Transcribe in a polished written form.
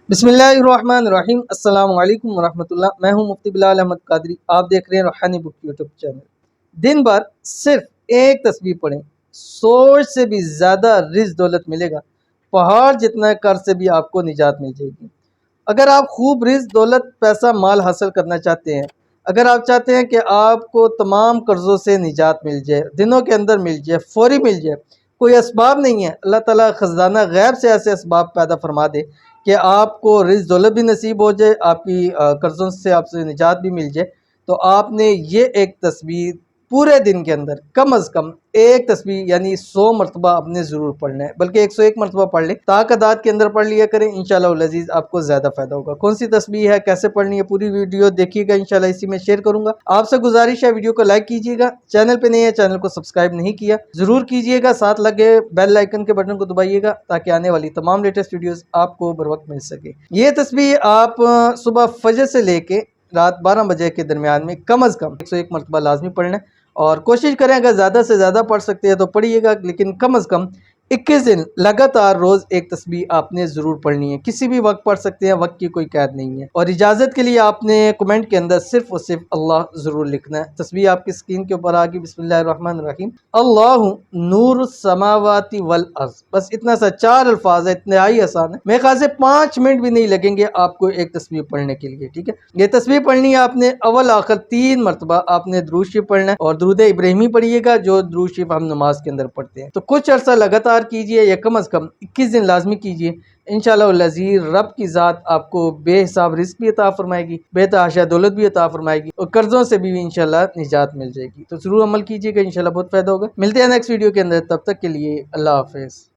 بسم اللہ الرحمن الرحیم۔ السلام علیکم ورحمۃ اللہ۔ میں ہوں مفتی بلال احمد قادری، آپ دیکھ رہے ہیں روحانی بک یوٹیوب چینل۔ دن بھر صرف ایک تسبیح پڑھیں، 100 سے بھی زیادہ رزق دولت ملے گا، پہاڑ جتنا قرض سے بھی آپ کو نجات مل جائے گی۔ اگر آپ خوب رزق دولت پیسہ مال حاصل کرنا چاہتے ہیں، اگر آپ چاہتے ہیں کہ آپ کو تمام قرضوں سے نجات مل جائے، دنوں کے اندر مل جائے، فوری مل جائے، کوئی اسباب نہیں ہے، اللہ تعالیٰ خزانہ غیب سے ایسے اسباب پیدا فرما دے کہ آپ کو رزق دولت بھی نصیب ہو جائے، آپ کی قرضوں سے آپ سے نجات بھی مل جائے، تو آپ نے یہ ایک تسبیح پورے دن کے اندر کم از کم ایک تسبیح یعنی 100 مرتبہ آپ نے ضرور پڑھنا ہے، بلکہ 101 مرتبہ پڑھ لیں، تعداد کے اندر پڑھ لیا کریں، انشاءاللہ العزیز آپ کو زیادہ فائدہ ہوگا۔ کون سی تسبیح ہے، کیسے پڑھنی ہے، پوری ویڈیو دیکھیے گا، انشاءاللہ اسی میں شیئر کروں گا۔ آپ سے گزارش ہے ویڈیو کو لائک کیجیے گا، چینل پہ نہیں ہے چینل کو سبسکرائب نہیں کیا ضرور کیجیے گا، ساتھ لگے بیل آئیکن کے بٹن کو دبائیے گا تاکہ آنے والی تمام لیٹسٹ ویڈیوز آپ کو بر وقت مل سکے۔ یہ تسبیح آپ صبح فجر سے لے کے رات 12 بجے کے درمیان میں کم از کم 101 مرتبہ لازمی پڑھنا ہے، اور کوشش کریں اگر زیادہ سے زیادہ پڑھ سکتے ہیں تو پڑھیے گا، لیکن کم از کم 21 دن لگاتار روز ایک تسبیح آپ نے ضرور پڑھنی ہے۔ کسی بھی وقت پڑھ سکتے ہیں، وقت کی کوئی قید نہیں ہے، اور اجازت کے لیے آپ نے کمنٹ کے اندر صرف اور صرف اللہ ضرور لکھنا ہے۔ تسبیح آپ کی اسکرین کے اوپر آگی، بسم اللہ الرحمن الرحیم، اللہ نور السماوات والارض، بس اتنا سا 4 الفاظ ہے، اتنائی آسان ہے، میرے خیال سے 5 منٹ بھی نہیں لگیں گے آپ کو ایک تسبیح پڑھنے کے لیے، ٹھیک ہے۔ یہ تسبیح پڑھنی ہے آپ نے اول آخر 3 مرتبہ آپ نے درود شریف پڑھنا ہے، اور درود ابراہیمی پڑھیے گا جو درود شریف ہم نماز کے اندر پڑھتے ہیں، تو کچھ عرصہ لگاتار کیجئے، یا کم از کم 21 دن لازمی کیجئے، انشاءاللہ العزیز رب کی ذات آپ کو بے حساب رزق بھی عطا فرمائے گی، بے تحاشا دولت بھی عطا فرمائے گی، اور قرضوں سے بھی انشاءاللہ نجات مل جائے گی۔ تو ضرور عمل کیجئے گا، انشاءاللہ بہت فائدہ ہوگا۔ ملتے ہیں نیکسٹ ویڈیو کے اندر، تب تک کے لیے اللہ حافظ۔